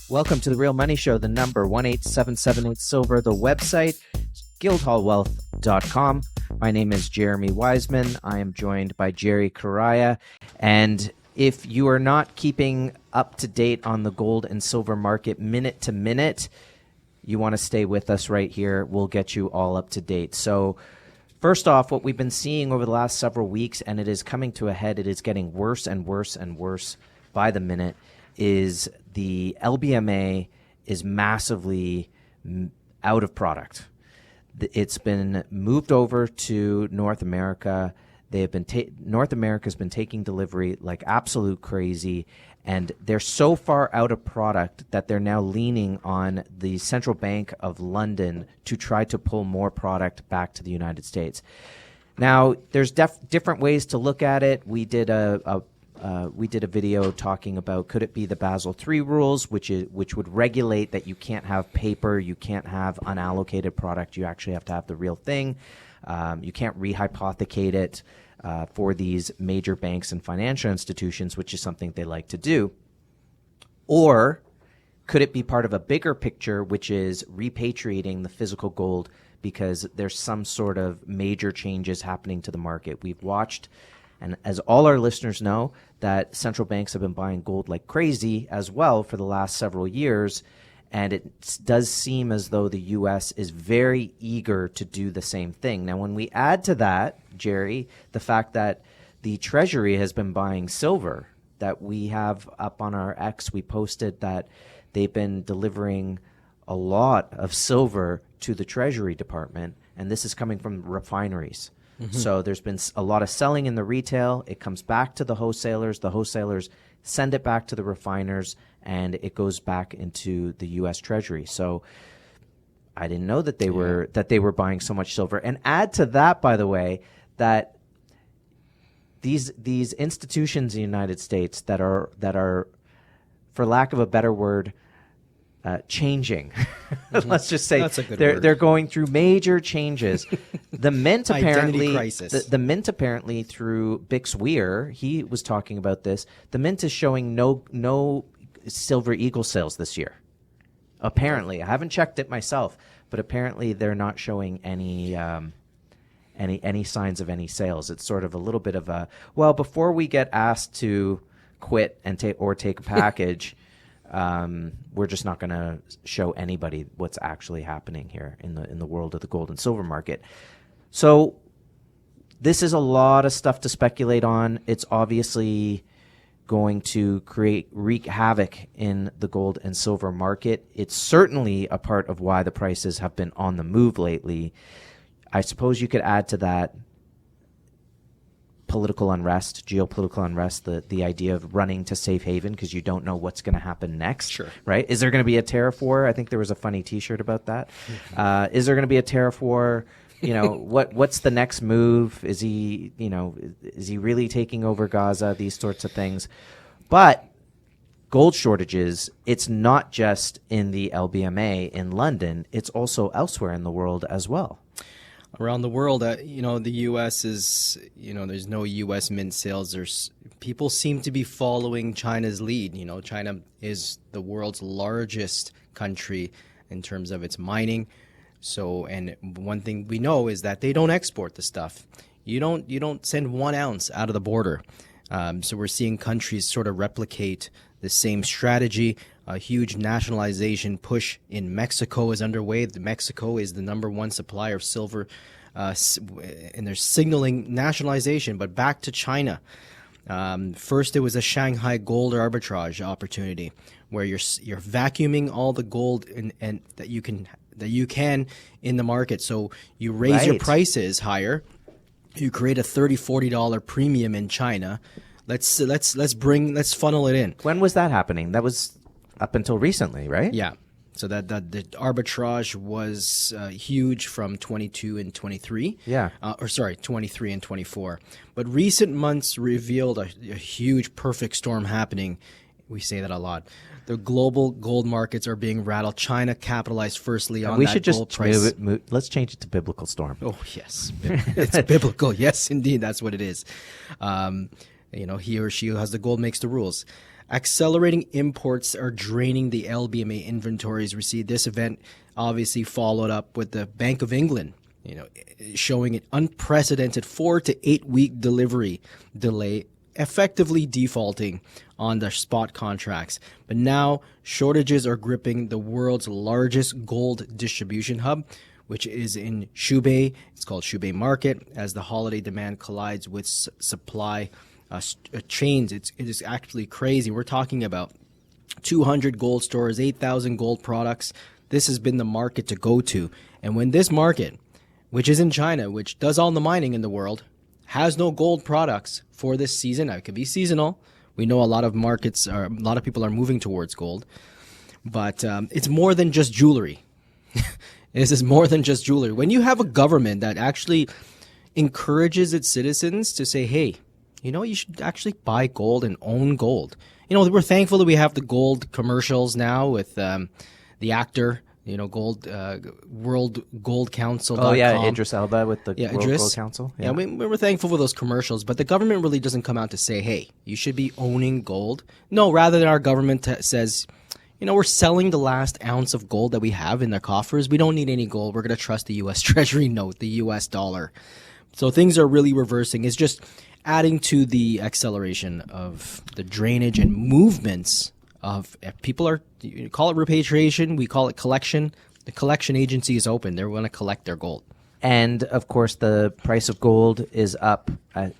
Welcome to The Real Money Show, the number 18778 Silver, the website, guildhallwealth.com. My name is Jeremy Wiseman. I am joined by Jerry Correia. And if you are not keeping up to date on the gold and silver market minute to minute, you want to stay with us right here. We'll get you all up to date. So first off, what we've been seeing over the last several weeks, and it is coming to a head, it is getting worse and worse and worse by the minute, is the LBMA is massively out of product. It's been moved over to North America. They have been North America's been taking delivery like absolute crazy, and they're so far out of product that they're now leaning on the Central Bank of London to try to pull more product back to the United States. Now, there's different ways to look at it. We did a video talking about, could it be the Basel III rules, which would regulate that you can't have paper, you can't have unallocated product, you actually have to have the real thing. You can't rehypothecate it for these major banks and financial institutions, which is something they like to do. Or could it be part of a bigger picture, which is repatriating the physical gold because there's some sort of major changes happening to the market? We've watched, and as all our listeners know, that central banks have been buying gold like crazy as well for the last several years. And it does seem as though the U.S. is very eager to do the same thing. Now, when we add to that, Jerry, the fact that the Treasury has been buying silver, that we have up on our X, we posted that they've been delivering a lot of silver to the Treasury Department, and this is coming from refineries. Mm-hmm. So there's been a lot of selling in the retail. It comes back to the wholesalers. The wholesalers send it back to the refiners, and it goes back into the U.S. Treasury. So I didn't know that they were buying so much silver. And add to that, by the way, that these institutions in the United States that are, for lack of a better word, changing. Let's just say they're going through major changes. The Mint apparently, the Mint apparently through Bix Weir, he was talking about this. The Mint is showing no Silver Eagle sales this year. Apparently, I haven't checked it myself, but apparently they're not showing any signs of any sales. It's sort of a little bit of a, well, before we get asked to quit and take a package. We're just not going to show anybody what's actually happening here in the world of the gold and silver market. So this is a lot of stuff to speculate on. It's obviously going to wreak havoc in the gold and silver market. It's certainly a part of why the prices have been on the move lately. I suppose you could add to that political unrest, geopolitical unrest, the idea of running to safe haven because you don't know what's going to happen next. Sure. Right? Is there going to be a tariff war? I think there was a funny T-shirt about that. Is there going to be a tariff war? You know, what's the next move? Is he really taking over Gaza? These sorts of things. But gold shortages, it's not just in the LBMA in London. It's also elsewhere in the world as well. Around the world, the U.S. is, there's no U.S. mint sales. People seem to be following China's lead. China is the world's largest country in terms of its mining. So, and one thing we know is that they don't export the stuff. You don't send 1 ounce out of the border. So we're seeing countries sort of replicate the same strategy. A huge nationalization push in Mexico is underway. Mexico is the #1 supplier of silver, and they're signaling nationalization. But back to China. First, it was a Shanghai gold arbitrage opportunity, where you're vacuuming all the gold and that you can in the market. So you raise your prices higher. You create a $30-$40 premium in China. Let's funnel it in. When was that happening? That was up until recently, right? Yeah. So that the arbitrage was huge from 22 and 23. Yeah. 23 and 24. But recent months revealed a huge perfect storm happening. We say that a lot. The global gold markets are being rattled. China capitalized firstly on that gold price. Let's change it to biblical storm. Oh, yes. It's biblical. Yes, indeed. That's what it is. He or she who has the gold makes the rules. Accelerating imports are draining the LBMA inventories. We see this event obviously followed up with the Bank of England, showing an unprecedented 4 to 8 week delivery delay, effectively defaulting on their spot contracts. But now shortages are gripping the world's largest gold distribution hub, which is in Hubei. It's called Hubei Market, as the holiday demand collides with supply chains. It is actually crazy. We're talking about 200 gold stores, 8,000 gold products. This has been the market to go to. And when this market, which is in China, which does all the mining in the world, has no gold products for this season, now it could be seasonal. We know a lot of people are moving towards gold, but it's more than just jewelry. This is more than just jewelry. When you have a government that actually encourages its citizens to say, hey, you should actually buy gold and own gold. We're thankful that we have the gold commercials now with the actor, Gold World Gold Council. Oh yeah, Idris Elba with the World Gold Council. Yeah, we were thankful for those commercials, but the government really doesn't come out to say, hey, you should be owning gold. No, rather than our government says, we're selling the last ounce of gold that we have in their coffers. We don't need any gold. We're going to trust the US Treasury note, the US dollar. So things are really reversing. It's just adding to the acceleration of the drainage and movements of people you call it repatriation, we call it collection. The collection agency is open. They're going to collect their gold. And of course, the price of gold is up at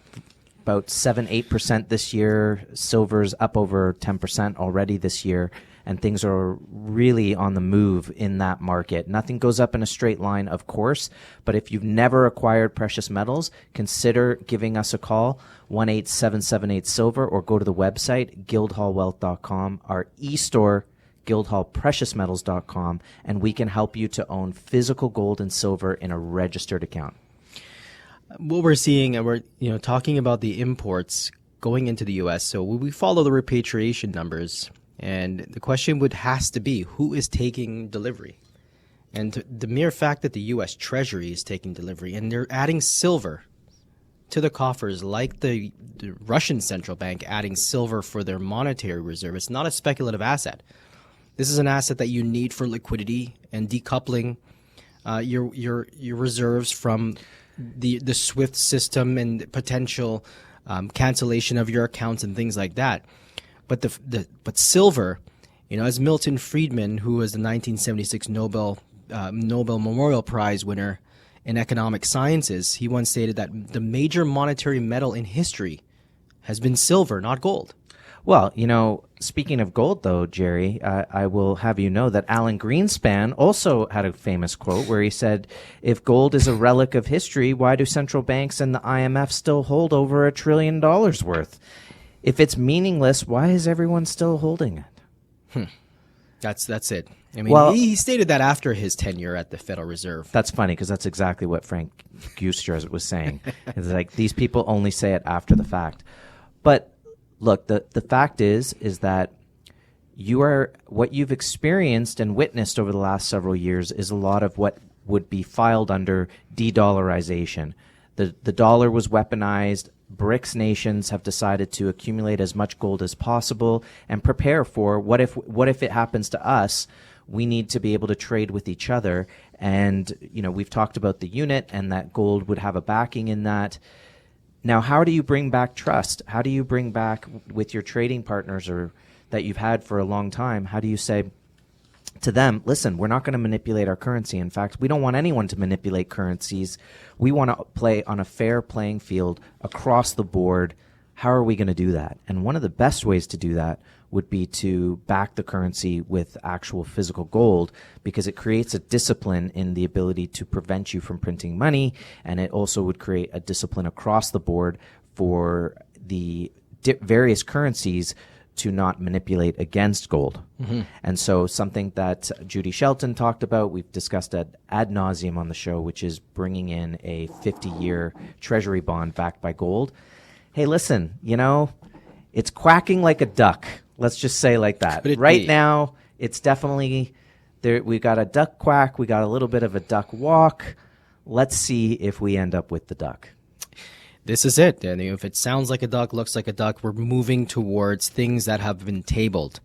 about 7-8% this year. Silver's up over 10% already this year. And things are really on the move in that market. Nothing goes up in a straight line, of course, but if you've never acquired precious metals, consider giving us a call, 1-877-8-SILVER, or go to the website, guildhallwealth.com, our e-store, guildhallpreciousmetals.com, and we can help you to own physical gold and silver in a registered account. What we're seeing, and we're talking about the imports going into the U.S., so we follow the repatriation numbers. And the question has to be, who is taking delivery? And the mere fact that the US Treasury is taking delivery and they're adding silver to the coffers, like the Russian central bank adding silver for their monetary reserve. It's not a speculative asset. This is an asset that you need for liquidity and decoupling your reserves from the SWIFT system and potential cancellation of your accounts and things like that. But silver, as Milton Friedman, who was the 1976 Nobel Memorial Prize winner in economic sciences, he once stated that the major monetary metal in history has been silver, not gold. Well, speaking of gold, though, Jerry, I will have you know that Alan Greenspan also had a famous quote where he said, if gold is a relic of history, why do central banks and the IMF still hold over $1 trillion worth? If it's meaningless, why is everyone still holding it? That's it. I mean, he stated that after his tenure at the Federal Reserve. That's funny because that's exactly what Frank Guster was saying. It's like these people only say it after the fact. But look, the fact is that what you've experienced and witnessed over the last several years is a lot of what would be filed under de-dollarization. The dollar was weaponized. BRICS nations have decided to accumulate as much gold as possible and prepare for what if it happens to us. We need to be able to trade with each other. And, we've talked about the unit and that gold would have a backing in that. Now, how do you bring back trust? How do you bring back with your trading partners or that you've had for a long time? How do you say to them, listen, we're not going to manipulate our currency. In fact, we don't want anyone to manipulate currencies. We want to play on a fair playing field across the board. How are we going to do that? And one of the best ways to do that would be to back the currency with actual physical gold, because it creates a discipline in the ability to prevent you from printing money. And it also would create a discipline across the board for the various currencies to not manipulate against gold. Mm-hmm. And so something that Judy Shelton talked about, we've discussed ad nauseum on the show, which is bringing in a 50-year treasury bond backed by gold. Hey, listen, it's quacking like a duck. Let's just say like that. Right now, it's definitely there. We got a duck quack. We got a little bit of a duck walk. Let's see if we end up with the duck. This is it. And if it sounds like a duck, looks like a duck, we're moving towards things that have been tabled.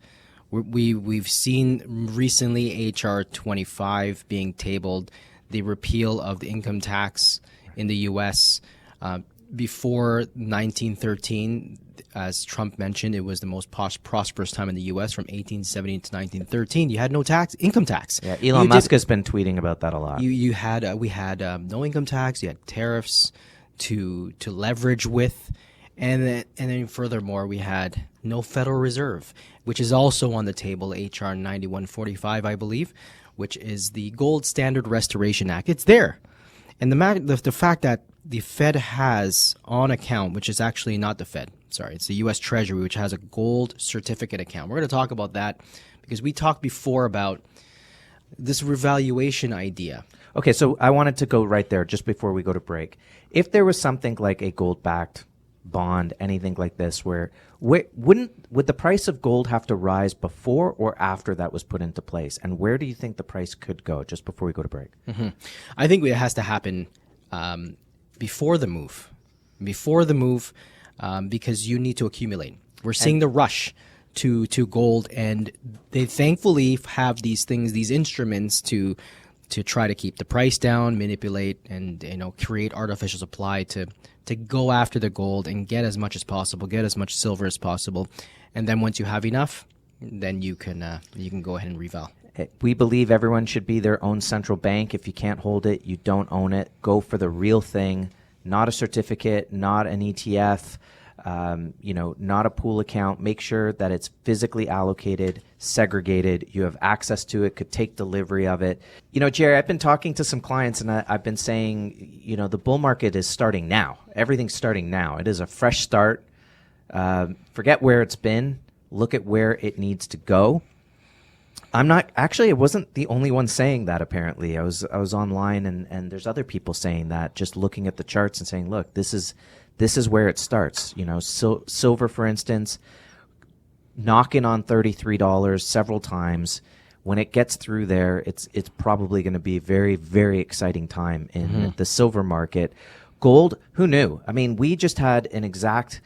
We've seen recently HR 25 being tabled, the repeal of the income tax in the U.S. Before 1913, as Trump mentioned, it was the most prosperous time in the U.S. from 1870 to 1913. You had no income tax. Yeah, Elon Musk has been tweeting about that a lot. We had no income tax. You had tariffs to leverage with, and then furthermore, we had no Federal Reserve, which is also on the table, HR 9145, I believe, which is the Gold Standard Restoration Act. It's there. And the fact that the Fed has on account, which is actually not the Fed, sorry, it's the US Treasury, which has a gold certificate account. We're going to talk about that because we talked before about this revaluation idea. Okay, so I wanted to go right there just before we go to break. If there was something like a gold-backed bond, anything like this, would the price of gold have to rise before or after that was put into place? And where do you think the price could go just before we go to break? Mm-hmm. I think it has to happen before the move. Because you need to accumulate. We're seeing the rush to gold, and they thankfully have these things, these instruments to try to keep the price down, manipulate, and create artificial supply to go after the gold and get as much as possible, get as much silver as possible, and then once you have enough, then you can go ahead and reval. We believe everyone should be their own central bank. If you can't hold it, you don't own it. Go for the real thing, not a certificate, not an ETF. Not a pool account. Make sure that it's physically allocated, segregated. You have access to it, could take delivery of it. Jerry, I've been talking to some clients and I've been saying, the bull market is starting now. Everything's starting now. It is a fresh start. Forget where it's been. Look at where it needs to go. I wasn't the only one saying that, apparently. I was online and there's other people saying that, just looking at the charts and saying, look, this is where it starts. Silver, for instance, knocking on $33 several times. When it gets through there, it's probably going to be a very, very exciting time in the silver market. Gold, who knew? I mean, we just had an exact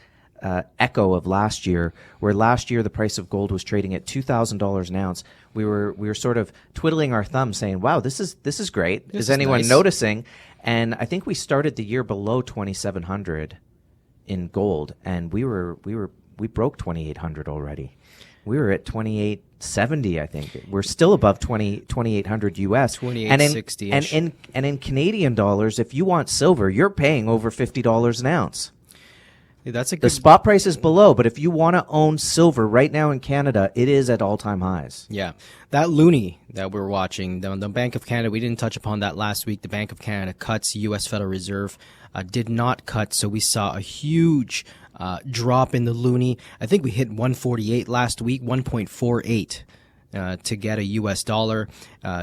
echo of last year, where last year the price of gold was trading at $2,000 an ounce. We were sort of twiddling our thumbs, saying, "Wow, this is great. Is anyone noticing?" And I think we started the year below 2,700 in gold, and we broke 2,800 already. We were at 2,870, I think. We're still above 2,800 US. 2,860-ish. And in Canadian dollars, if you want silver, you're paying over $50 an ounce. That's the spot price is below, but if you want to own silver right now in Canada, it is at all-time highs. Yeah. That loonie that we're watching, the Bank of Canada, we didn't touch upon that last week. The Bank of Canada cuts, U.S. Federal Reserve did not cut, so we saw a huge drop in the loonie. I think we hit 148 last week, 1.48. To get a U.S. dollar,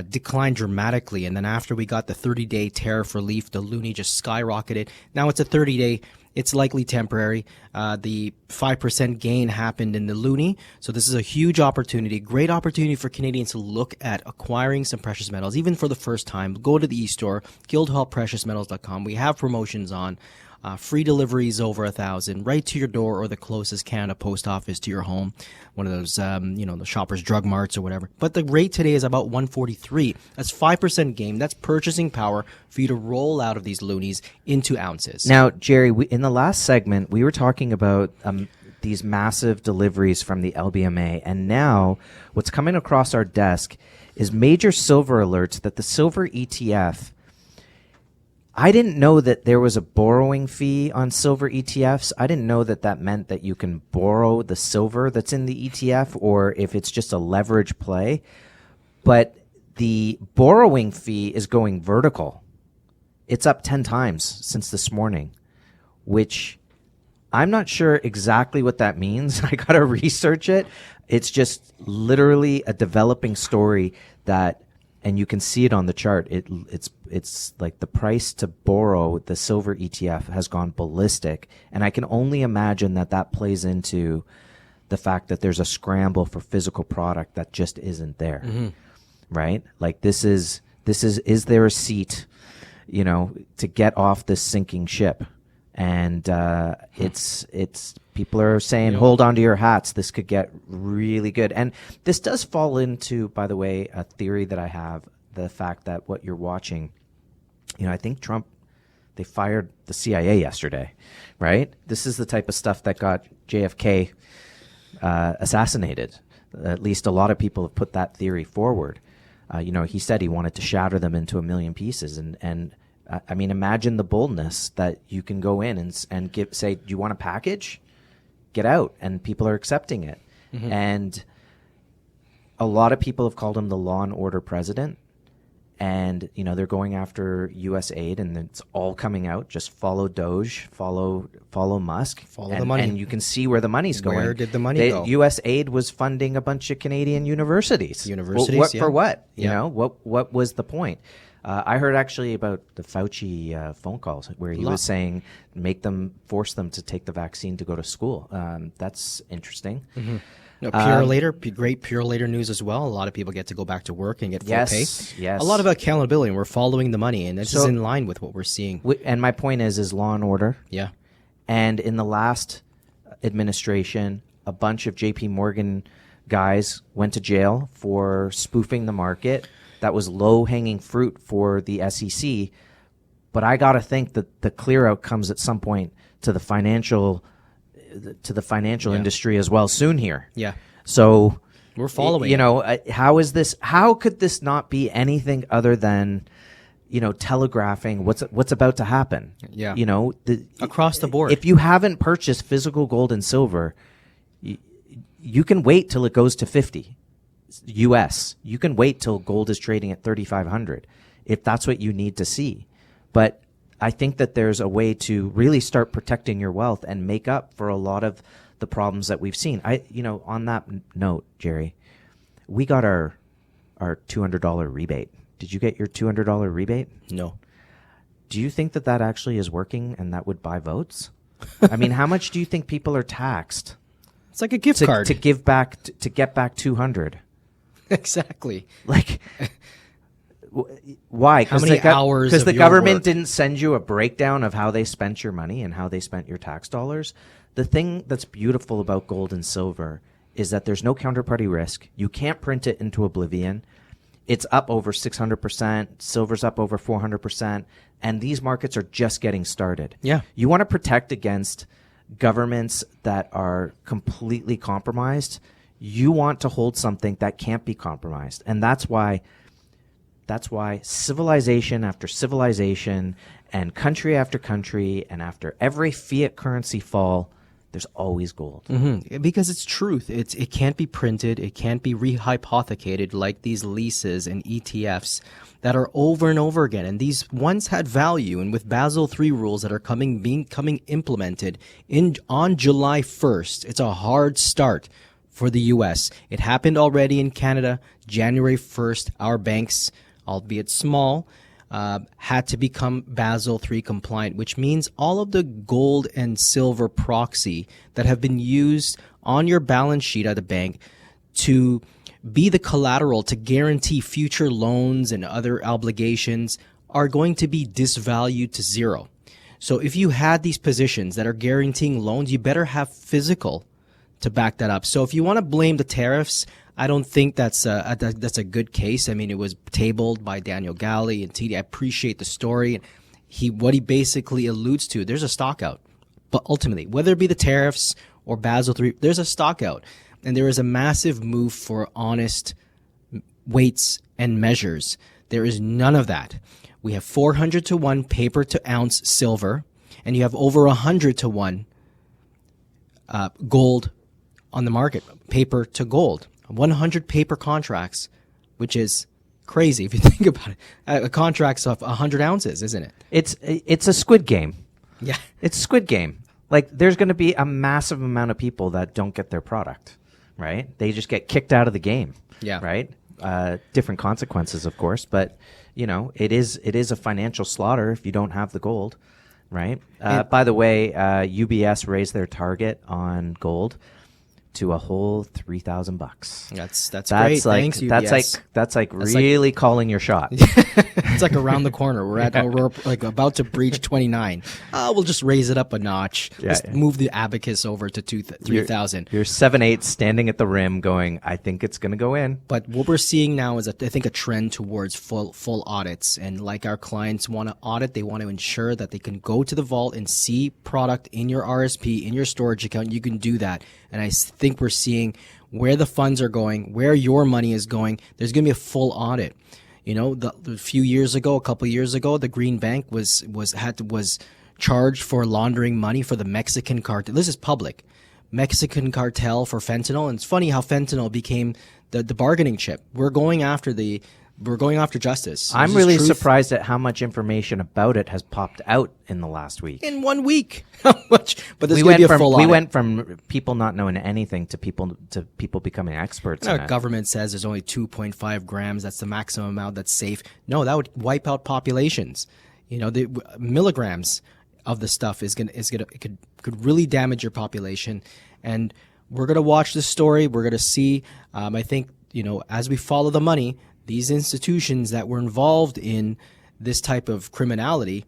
declined dramatically. And then after we got the 30-day tariff relief, the loonie just skyrocketed. Now it's a 30-day. It's likely temporary. The 5% gain happened in the loonie. So this is a huge opportunity, great opportunity for Canadians to look at acquiring some precious metals, even for the first time. Go to the e-store, guildhallpreciousmetals.com. We have promotions on. Free deliveries over 1,000 right to your door or the closest Canada post office to your home, one of those the Shoppers Drug Marts or whatever. But the rate today is about 143. That's 5% gain. That's purchasing power for you to roll out of these loonies into ounces. Now, Jerry, in the last segment we were talking about these massive deliveries from the LBMA, and now what's coming across our desk is major silver alerts that the silver ETF. I didn't know that there was a borrowing fee on silver ETFs. I didn't know that meant that you can borrow the silver that's in the ETF, or if it's just a leverage play. But the borrowing fee is going vertical. It's up 10 times since this morning, which I'm not sure exactly what that means. I got to research it. It's just literally a developing story that, and you can see it on the chart. It's like the price to borrow the silver ETF has gone ballistic, and I can only imagine that plays into the fact that there's a scramble for physical product that just isn't there, right? Like is there a seat, to get off this sinking ship? And it's people are saying, hold on to your hats. This could get really good. And this does fall into, by the way, a theory that I have, the fact that what you're watching, I think Trump, they fired the CIA yesterday, right? This is the type of stuff that got JFK assassinated. At least a lot of people have put that theory forward. He said he wanted to shatter them into a million pieces. And I mean, imagine the boldness that you can go in and say, do you want a package? Get out. And people are accepting it. Mm-hmm. And a lot of people have called him the law and order president. And, they're going after U.S. aid, and it's all coming out. Just follow Doge, follow Musk. Follow the money. And you can see where the money's going. Where did the money go? U.S. aid was funding a bunch of Canadian universities. For what? Yeah. What was the point? I heard actually about the Fauci phone calls where he was saying force them to take the vaccine to go to school. That's interesing. Mm-hmm. Great Purolator news as well. A lot of people get to go back to work and get full pay. Yes. A lot of accountability, and we're following the money, and this is in line with what we're seeing. And my point is law and order. Yeah. And in the last administration, a bunch of JP Morgan guys went to jail for spoofing the market. That was low-hanging fruit for the SEC. But I got to think that the clear out comes at some point to the financial industry as well soon here. Yeah. So we're following. How could this not be anything other than, telegraphing what's about to happen? Yeah. Across the board. If you haven't purchased physical gold and silver, you can wait till it goes to 50 US. You can wait till gold is trading at 3,500 if that's what you need to see. But I think that there's a way to really start protecting your wealth and make up for a lot of the problems that we've seen. On that note, Jerry, we got our $200 rebate. Did you get your $200 rebate? No. Do you think that actually is working and that would buy votes? I mean, how much do you think people are taxed? It's like a gift card to give back to get back 200. Exactly. Like. Why? How many hours? Because the your government work? didn't send you a breakdown of how they spent your money and how they spent your tax dollars. The thing that's beautiful about gold and silver is that there's no counterparty risk. You can't print it into oblivion. It's up over 600%. Silver's up over 400%. And these markets are just getting started. Yeah. You want to protect against governments that are completely compromised. You want to hold something that can't be compromised. And that's why civilization after civilization and country after country and after every fiat currency fall, there's always gold. Mm-hmm. Because it's truth. It can't be printed. It can't be rehypothecated like these leases and ETFs that are over and over again. And these once had value. And with Basel III rules that are coming implemented on July 1st, it's a hard start for the U.S. It happened already in Canada, January 1st. Our banks, albeit small, had to become Basel III compliant, which means all of the gold and silver proxy that have been used on your balance sheet at a bank to be the collateral to guarantee future loans and other obligations are going to be disvalued to zero. So if you had these positions that are guaranteeing loans, you better have physical to back that up. So if you want to blame the tariffs, I don't think that's a good case. I mean, it was tabled by Daniel Galley and TD. I appreciate the story. What he basically alludes to, there's a stock out. But ultimately, whether it be the tariffs or Basel III, there's a stock out. And there is a massive move for honest weights and measures. There is none of that. We have 400 to 1 paper to ounce silver, and you have over 100 to 1 gold on the market, paper to gold. 100 paper contracts, which is crazy if you think about it. A contract's of 100 ounces, isn't it? It's a Squid Game. Yeah. It's Squid Game. Like, there's going to be a massive amount of people that don't get their product, right? They just get kicked out of the game. Yeah. Right? Different consequences, of course, but, it is a financial slaughter if you don't have the gold, right? By the way, UBS raised their target on gold to a whole $3,000. That's great. Thanks, UBS. That's really calling your shot. It's like around the corner. We're like about to breach 29. We'll just raise it up a notch. Just move the abacus over to 3,000. You're 7/8 standing at the rim, going, I think it's going to go in. But what we're seeing now is, I think, a trend towards full audits. And like our clients want to audit, they want to ensure that they can go to the vault and see product in your RSP, in your storage account. You can do that. And I think we're seeing where the funds are going, where your money is going. There's going to be a full audit. You know, a few years ago, a couple of years ago, the Green Bank was charged for laundering money for the Mexican cartel. This is public. Mexican cartel for fentanyl. And it's funny how fentanyl became the bargaining chip. We're going after justice. I'm really surprised at how much information about it has popped out in the last week. In 1 week. How much? But there's going to be a full audit. We went from people not knowing anything to people becoming experts. Our government says there's only 2.5 grams. That's the maximum amount that's safe. No, that would wipe out populations. You know, the milligrams of the stuff could really damage your population. And we're going to watch this story. We're going to see. I think, you know, as we follow the money, these institutions that were involved in this type of criminality,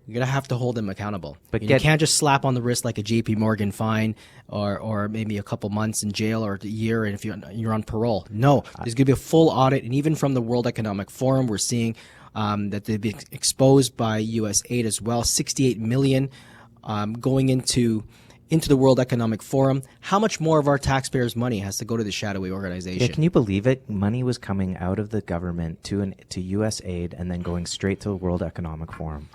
you're going to have to hold them accountable. But you can't just slap on the wrist like a JP Morgan fine or maybe a couple months in jail or a year and if you're on parole. No, there's going to be a full audit. And even from the World Economic Forum, we're seeing that they've been exposed by US aid as well, $68 million going into the World Economic Forum. How much more of our taxpayers' money has to go to the shadowy organization? Yeah, can you believe it? Money was coming out of the government to U.S. aid and then going straight to the World Economic Forum.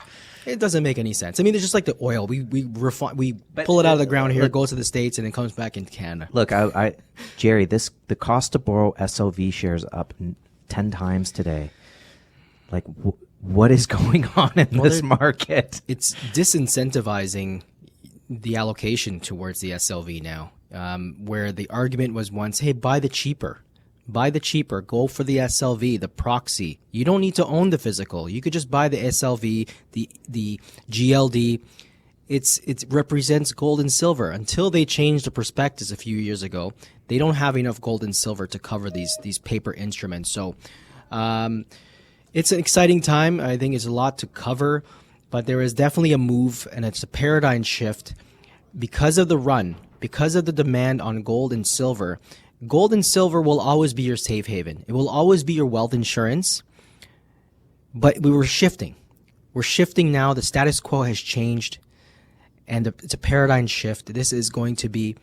It doesn't make any sense. I mean, it's just like the oil. We pull it out of the ground here, it goes to the States, and it comes back into Canada. Look, Jerry, the cost to borrow SLV shares up 10 times today. Like, what is going on in this market? It's disincentivizing the allocation towards the SLV now, where the argument was once, hey, buy the cheaper, go for the SLV, the proxy. You don't need to own the physical. You could just buy the SLV, the GLD. It represents gold and silver. Until they changed the prospectus a few years ago, they don't have enough gold and silver to cover these paper instruments. So it's an exciting time. I think it's a lot to cover. But there is definitely a move, and it's a paradigm shift because of the run, because of the demand on gold and silver. Gold and silver will always be your safe haven. It will always be your wealth insurance. But we were shifting. We're shifting now. The status quo has changed, and it's a paradigm shift. This is going to be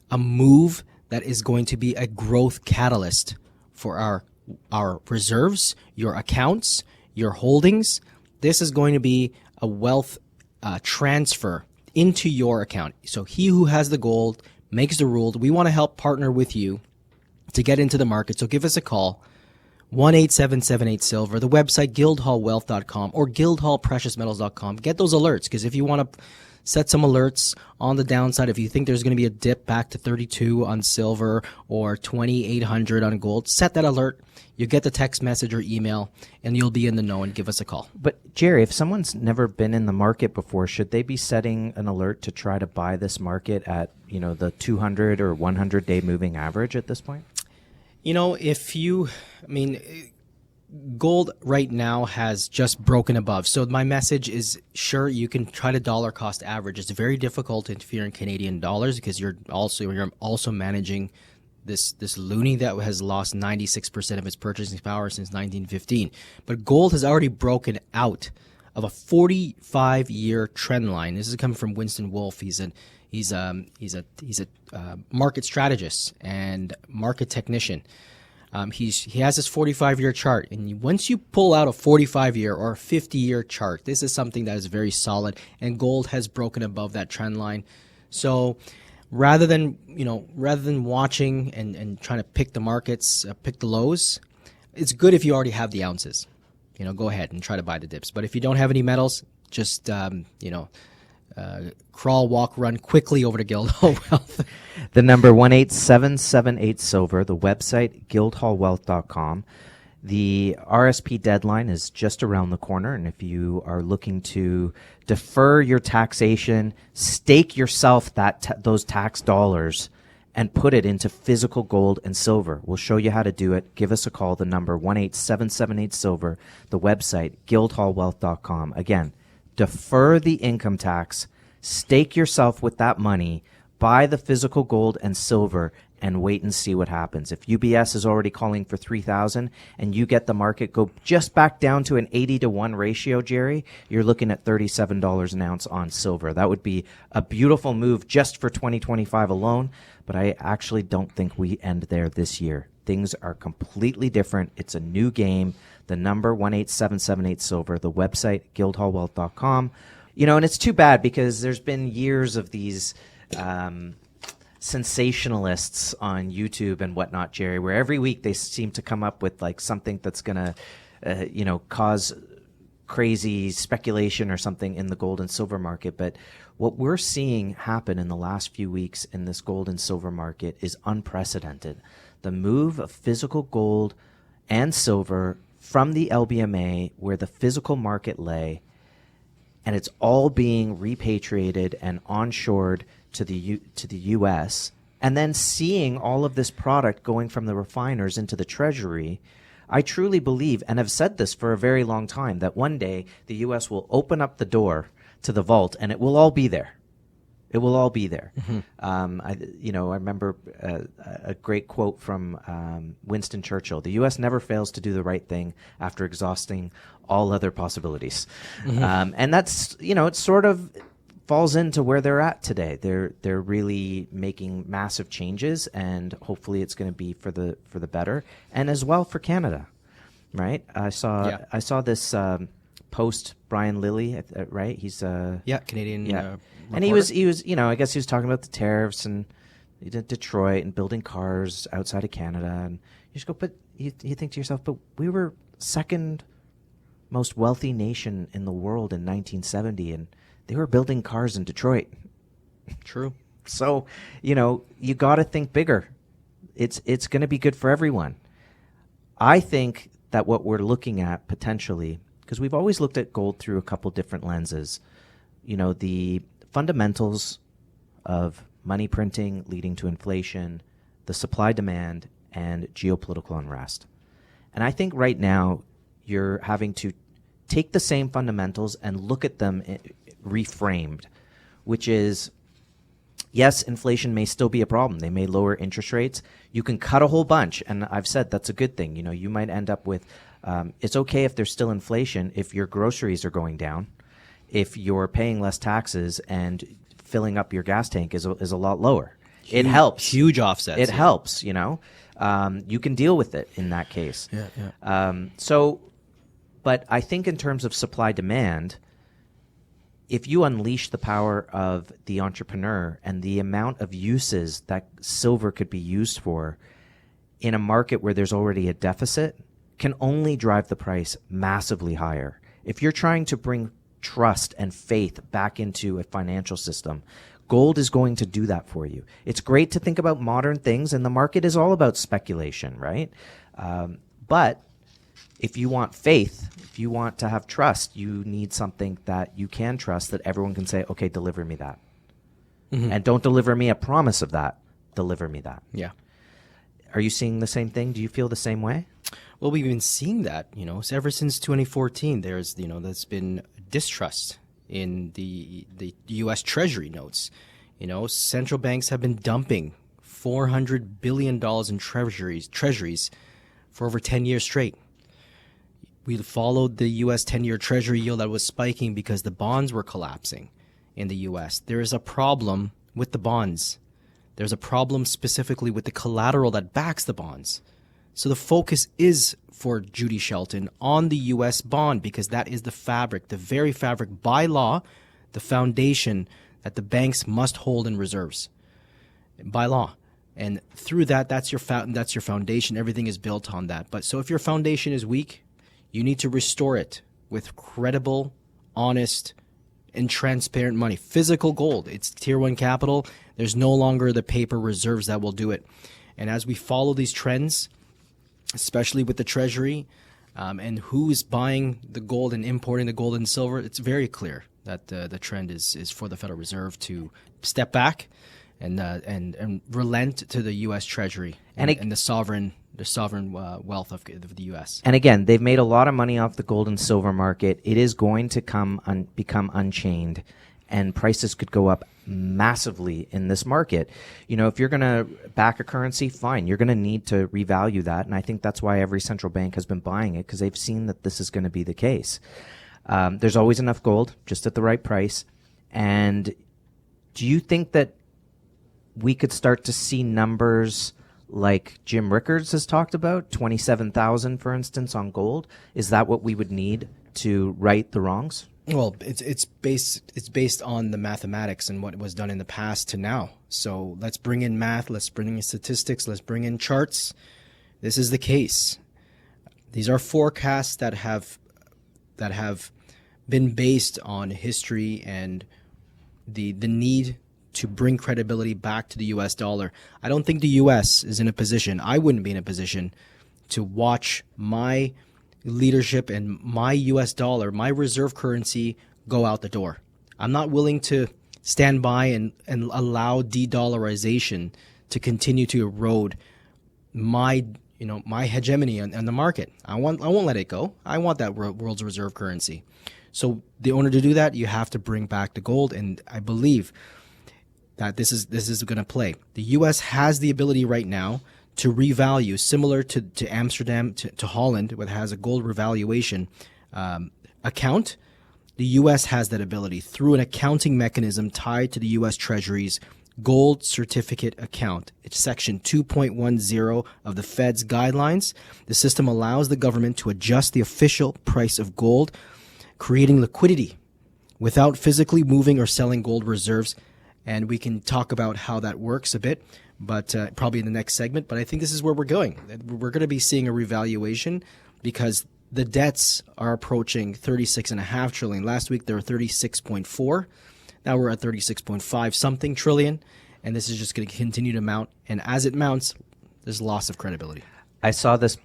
a move that is going to be a growth catalyst for our reserves, your accounts, your holdings. This is going to be a wealth transfer into your account. So he who has the gold makes the rule. We want to help partner with you to get into the market. So give us a call, 1-877-8-SILVER, the website guildhallwealth.com or guildhallpreciousmetals.com. Get those alerts, because if you want to set some alerts on the downside, if you think there's going to be a dip back to 32 on silver or 2,800 on gold, set that alert. You get the text message or email, and you'll be in the know, and give us a call. But, Jerry, if someone's never been in the market before, should they be setting an alert to try to buy this market at, you know, the 200 or 100-day moving average at this point? You know, gold right now has just broken above. So my message is, sure, you can try to dollar cost average. It's very difficult if you're in Canadian dollars, because you're also managing this loonie that has lost 96% of its purchasing power since 1915. But gold has already broken out of a 45-year trend line. This is coming from Winston Wolfe. He's a market strategist and market technician. He has this 45-year chart, and once you pull out a 45-year or a 50-year chart, this is something that is very solid, and gold has broken above that trend line. So rather than watching and trying to pick the markets, pick the lows, it's good if you already have the ounces. Go ahead and try to buy the dips. But if you don't have any metals, just crawl, walk, run quickly over to Guildhall Wealth. The number 1-877-8-SILVER, the website guildhallwealth.com. The RSP deadline is just around the corner, and if you are looking to defer your taxation, stake yourself those tax dollars, and put it into physical gold and silver. We'll show you how to do it. Give us a call. The number 1-877-8-SILVER. The website, guildhallwealth.com. Again, defer the income tax. Stake yourself with that money. Buy the physical gold and silver and wait and see what happens. If UBS is already calling for 3,000 and you get the market go just back down to an 80-to-1 ratio, Jerry, you're looking at $37 an ounce on silver. That would be a beautiful move just for 2025 alone, but I actually don't think we end there this year. Things are completely different. It's a new game. The number 1-877-8-SILVER, the website, guildhallwealth.com. You know, and it's too bad because there's been years of these sensationalists on YouTube and whatnot, Jerry, where every week they seem to come up with like something that's going to, cause crazy speculation or something in the gold and silver market. But what we're seeing happen in the last few weeks in this gold and silver market is unprecedented. The move of physical gold and silver from the LBMA, where the physical market lay, and it's all being repatriated and onshored to the U.S., and then seeing all of this product going from the refiners into the Treasury, I truly believe, and have said this for a very long time, that one day the U.S. will open up the door to the vault, and it will all be there. It will all be there. Mm-hmm. I remember a great quote from Winston Churchill: "The U.S. never fails to do the right thing after exhausting all other possibilities." Mm-hmm. And that's, it sort of falls into where they're at today. They're really making massive changes, and hopefully it's going to be for the better, and as well for Canada, right? I saw this post, Brian Lilly, right? He's Canadian. Yeah. And he was I guess he was talking about the tariffs and Detroit and building cars outside of Canada, and you just go, but you think to yourself, but we were second most wealthy nation in the world in 1970, and they were building cars in Detroit. True. So, you got to think bigger. It's going to be good for everyone. I think that what we're looking at potentially, because we've always looked at gold through a couple different lenses, the fundamentals of money printing leading to inflation, the supply demand, and geopolitical unrest. And I think right now you're having to take the same fundamentals and look at them reframed, which is, yes, inflation may still be a problem. They may lower interest rates. You can cut a whole bunch, and I've said that's a good thing. You might end up with, it's okay if there's still inflation if your groceries are going down, if you're paying less taxes and filling up your gas tank is a lot lower. It helps. Huge offsets. It helps, you can deal with it in that case. But I think in terms of supply demand, if you unleash the power of the entrepreneur and the amount of uses that silver could be used for in a market where there's already a deficit, can only drive the price massively higher. If you're trying to bring trust and faith back into a financial system, gold is going to do that for you. It's great to think about modern things, and the market is all about speculation, right? But if you want faith, if you want to have trust, you need something that you can trust, that everyone can say, okay, deliver me that. Mm-hmm. And don't deliver me a promise of that. Deliver me that. Yeah. Are you seeing the same thing? Do you feel the same way? Well, we've been seeing that, so ever since 2014, there's been distrust in the US Treasury notes. Central banks have been dumping $400 billion in treasuries for over 10 years straight. We followed the U.S. 10-year Treasury yield that was spiking because the bonds were collapsing in the U.S. There is a problem with the bonds. There's a problem specifically with the collateral that backs the bonds. So the focus is for Judy Shelton on the U.S. bond, because that is the fabric, the very fabric by law, the foundation that the banks must hold in reserves by law. And through that, that's your foundation. Everything is built on that. But so if your foundation is weak, you need to restore it with credible, honest, and transparent money. Physical gold. It's Tier 1 capital. There's no longer the paper reserves that will do it. And as we follow these trends, especially with the Treasury, and who is buying the gold and importing the gold and silver, it's very clear that the trend is for the Federal Reserve to step back and relent to the U.S. Treasury and the sovereign wealth of the U.S. And again, they've made a lot of money off the gold and silver market. It is going to become unchained, and prices could go up massively in this market. If you're going to back a currency, fine, you're going to need to revalue that. And I think that's why every central bank has been buying it, because they've seen that this is going to be the case. There's always enough gold, just at the right price. And do you think that we could start to see numbers like Jim Rickards has talked about, 27,000, for instance, on gold? Is that what we would need to right the wrongs? Well, it's based on the mathematics and what was done in the past to now. So let's bring in math, let's bring in statistics, let's bring in charts. This is the case. These are forecasts that have been based on history and the need to bring credibility back to the U.S. dollar. I don't think the U.S. is in a position, I wouldn't be in a position to watch my leadership and my U.S. dollar, my reserve currency, go out the door. I'm not willing to stand by and allow de-dollarization to continue to erode my hegemony on the market. I won't let it go. I want that world's reserve currency. So the order to do that, you have to bring back the gold, and I believe that this is going to play. The U.S. has the ability right now to revalue, similar to Amsterdam, to Holland, which has a gold revaluation account. The U.S. has that ability through an accounting mechanism tied to the U.S. Treasury's gold certificate account. It's section 2.10 of the Fed's guidelines. The system allows the government to adjust the official price of gold, creating liquidity without physically moving or selling gold reserves. And we can talk about how that works a bit, but probably in the next segment. But I think this is where we're going. We're going to be seeing a revaluation because the debts are approaching 36.5 trillion. Last week, they were 36.4. Now we're at 36.5 something trillion. And this is just going to continue to mount. And as it mounts, there's loss of credibility. I saw this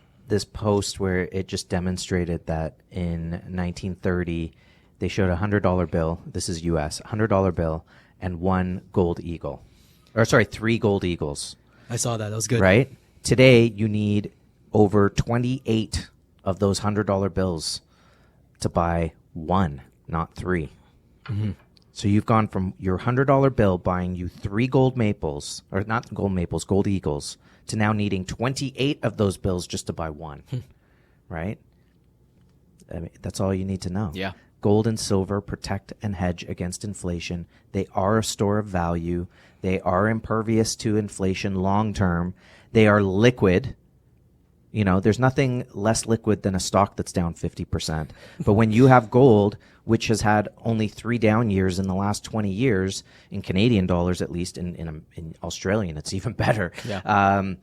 post where it just demonstrated that in 1930, they showed a $100 bill. This is U.S., $100 bill. And one gold eagle. Or sorry, 3 gold eagles. I saw that. That was good. Right? Today, you need over 28 of those $100 bills to buy 1, not 3. Mm-hmm. So you've gone from your $100 bill buying you 3 gold maples, or not gold maples, gold eagles, to now needing 28 of those bills just to buy 1. Right? I mean, that's all you need to know. Yeah. Gold and silver protect and hedge against inflation. They are a store of value. They are impervious to inflation long term. They are liquid. There's nothing less liquid than a stock that's down 50%. But when you have gold, which has had only 3 down years in the last 20 years, in Canadian dollars at least, in Australian, it's even better. Yeah.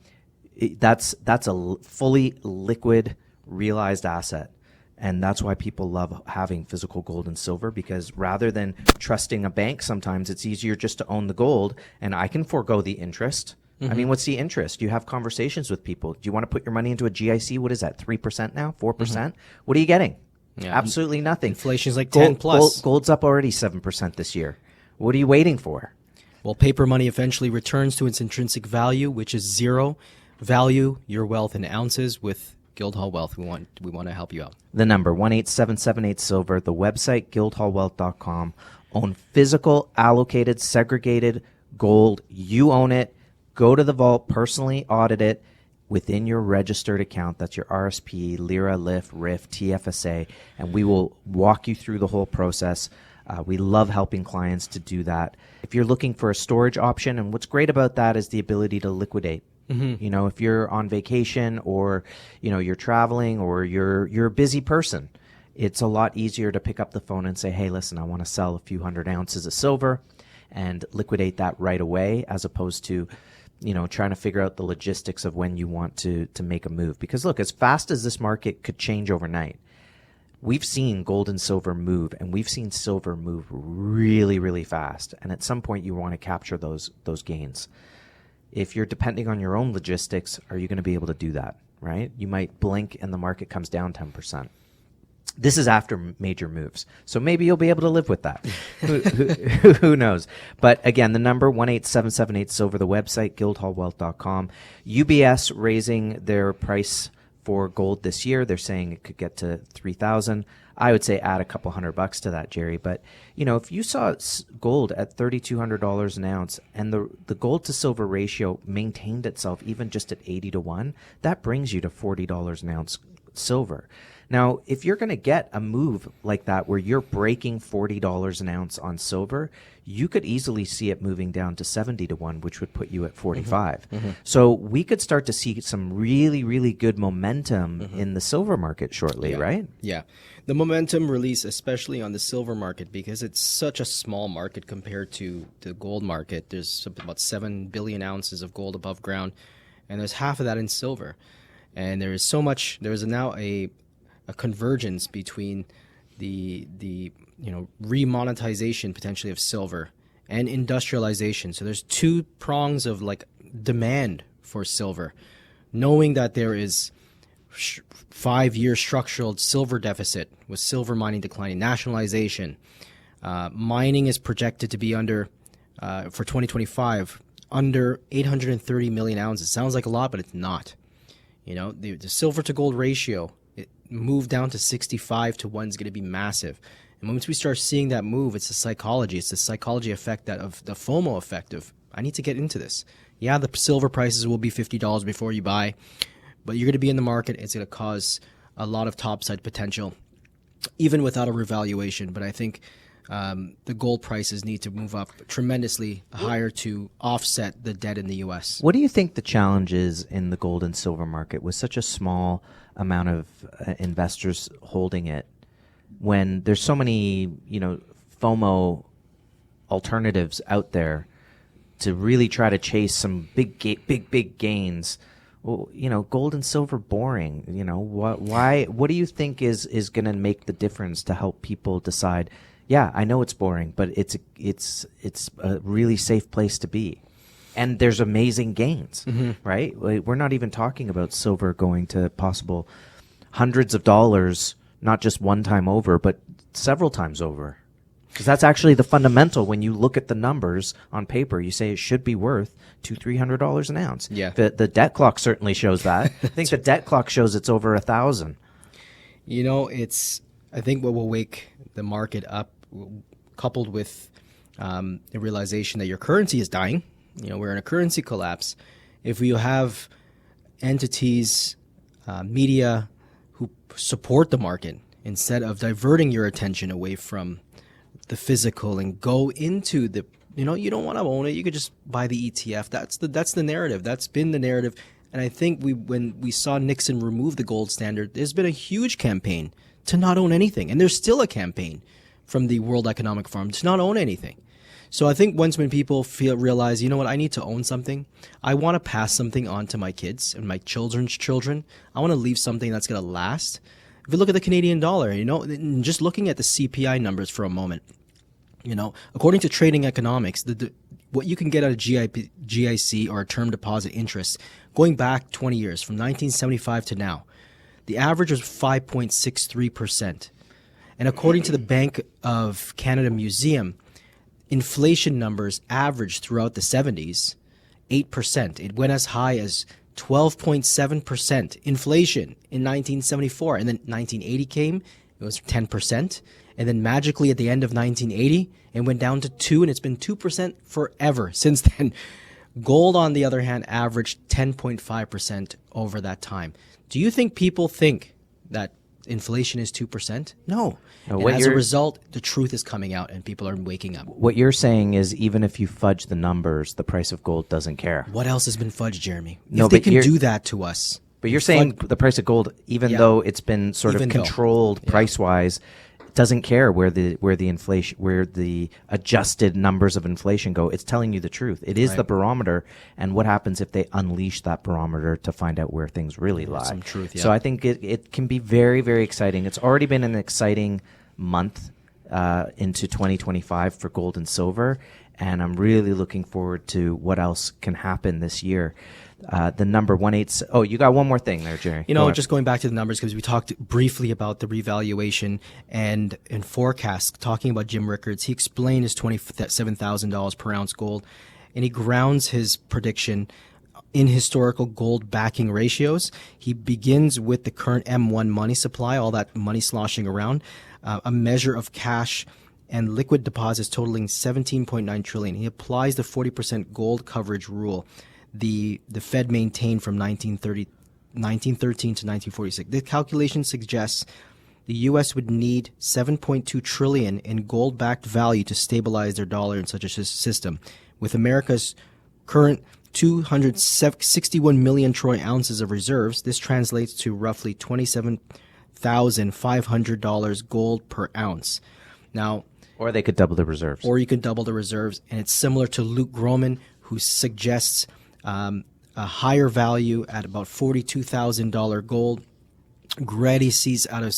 That's a fully liquid, realized asset. And that's why people love having physical gold and silver, because rather than trusting a bank, sometimes it's easier just to own the gold, and I can forego the interest. Mm-hmm. I mean, what's the interest? You have conversations with people. Do you want to put your money into a GIC? What is that, 3% now, 4%? Mm-hmm. What are you getting? Yeah. Absolutely nothing. Inflation's like 10 plus. Gold's up already 7% this year. What are you waiting for? Well, paper money eventually returns to its intrinsic value, which is 0. Value your wealth in ounces with Guildhall Wealth. We want to help you out. The number 1-877-8-SILVER. The website guildhallwealth.com. Own physical, allocated, segregated gold. You own it. Go to the vault, personally audit it within your registered account. That's your RSP, Lira, LIF, RIF, TFSA, and we will walk you through the whole process. We love helping clients to do that. If you're looking for a storage option, and what's great about that is the ability to liquidate. Mm-hmm. If you're on vacation or, you're traveling or you're a busy person, it's a lot easier to pick up the phone and say, hey, listen, I want to sell a few hundred ounces of silver and liquidate that right away, as opposed to, trying to figure out the logistics of when you want to make a move. Because look, as fast as this market could change overnight, we've seen gold and silver move, and we've seen silver move really, really fast. And at some point you want to capture those gains. If you're depending on your own logistics, are you going to be able to do that, right? You might blink and the market comes down 10%. This is after major moves. So maybe you'll be able to live with that. Who knows? But again, the number 18778 silver, the website, guildhallwealth.com. UBS raising their price for gold this year. They're saying it could get to 3,000. I would say add a couple $100 to that, Jerry. But, you know, if you saw gold at $3,200 an ounce and the gold to silver ratio maintained itself even just at 80 to 1, that brings you to $40 an ounce silver. Now, if you're going to get a move like that where you're breaking $40 an ounce on silver, you could easily see it moving down to 70 to 1, which would put you at 45. So we could start to see some really, really good momentum in the silver market shortly, right? Yeah. The momentum release, especially on the silver market, because it's such a small market compared to the gold market. There's about 7 billion ounces of gold above ground, and there's half of that in silver. And there is so much, there is now a convergence between the remonetization potentially of silver and industrialization. So there's two prongs of like demand for silver, knowing that there is 5-year structural silver deficit with silver mining declining, nationalization. Mining is projected to be under, for 2025, under 830 million ounces. Sounds like a lot, but it's not. You know, the silver to gold ratio, it moved down to 65 to 1 is going to be massive. And once we start seeing that move, it's the psychology. It's the psychology effect that of the FOMO effect of, I need to get into this. Yeah, the silver prices will be $50 before you buy, but you're going to be in the market. It's going to cause a lot of topside potential, even without a revaluation. But I think the gold prices need to move up tremendously higher to offset the debt in the U.S. What do you think the challenge is in the gold and silver market with such a small amount of investors holding it when there's so many, you know, FOMO alternatives out there to really try to chase some big gains? Well, you know, gold and silver boring. You know, what do you think is going to make the difference to help people decide, yeah, I know it's boring, but it's a really safe place to be. And there's amazing gains, right? We're not even talking about silver going to possible hundreds of dollars, not just one time over, but several times over. Because that's actually the fundamental. When you look at the numbers on paper, you say it should be worth $200-300 an ounce. Yeah. The debt clock certainly shows that. I think the debt clock shows it's over 1,000. You know, I think what will wake the market up, coupled with the realization that your currency is dying. You know, we're in a currency collapse. If you have entities, media who support the market instead of diverting your attention away from the physical and go into the, you know, you don't want to own it. You could just buy the ETF. That's the narrative. That's been the narrative. And I think when we saw Nixon remove the gold standard, there's been a huge campaign to not own anything. And there's still a campaign from the World Economic Forum to not own anything. So I think when people realize, you know what, I need to own something. I want to pass something on to my kids and my children's children. I want to leave something that's going to last. If you look at the Canadian dollar, you know, just looking at the CPI numbers for a moment, you know, according to trading economics, what you can get out of GIC or term deposit interest, going back 20 years, from 1975 to now, the average was 5.63%. And according to the Bank of Canada Museum, inflation numbers averaged throughout the 70s 8%. It went as high as 12.7% inflation in 1974. And then 1980 came, it was 10%. And then magically at the end of 1980, it went down to 2%, and it's been 2% forever since then. Gold, on the other hand, averaged 10.5% over that time. Do you think people think that inflation is 2%? No. And as a result, the truth is coming out and people are waking up. What you're saying is even if you fudge the numbers, the price of gold doesn't care. What else has been fudged, Jeremy? No, if they can do that to us. But you're saying the price of gold, even though it's been sort of controlled price-wise, doesn't care where the adjusted numbers of inflation go. It's telling you the truth. It is the barometer, and what happens if they unleash that barometer to find out where things really lie. Some truth, yeah. So I think it can be very, very exciting. It's already been an exciting month into 2025 for gold and silver, and I'm really looking forward to what else can happen this year. The number 18. Oh, you got one more thing there, Jerry. Just going back to the numbers, because we talked briefly about the revaluation and forecast, talking about Jim Rickards. He explained his $27,000 per ounce gold, and he grounds his prediction in historical gold backing ratios. He begins with the current M1 money supply, all that money sloshing around, a measure of cash and liquid deposits totaling 17.9 trillion. He applies the 40% gold coverage rule the Fed maintained from 1913 to 1946. The calculation suggests the U.S. would need 7.2 trillion in gold-backed value to stabilize their dollar in such a system. With America's current 261 million troy ounces of reserves, this translates to roughly $27,500 gold per ounce. Now, or they could double the reserves. Or you could double the reserves, and it's similar to Luke Groman, who suggests a higher value at about $42,000 gold. Grady sees out of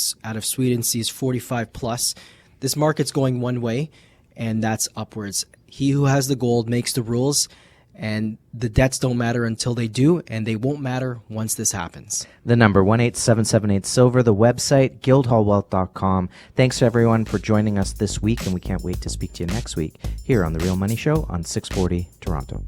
Sweden sees 45 plus. This market's going one way, and that's upwards. He who has the gold makes the rules, and the debts don't matter until they do, and they won't matter once this happens. The number 18778 silver, the website guildhallwealth.com. Thanks to everyone for joining us this week, and we can't wait to speak to you next week here on The Real Money Show on 640 Toronto.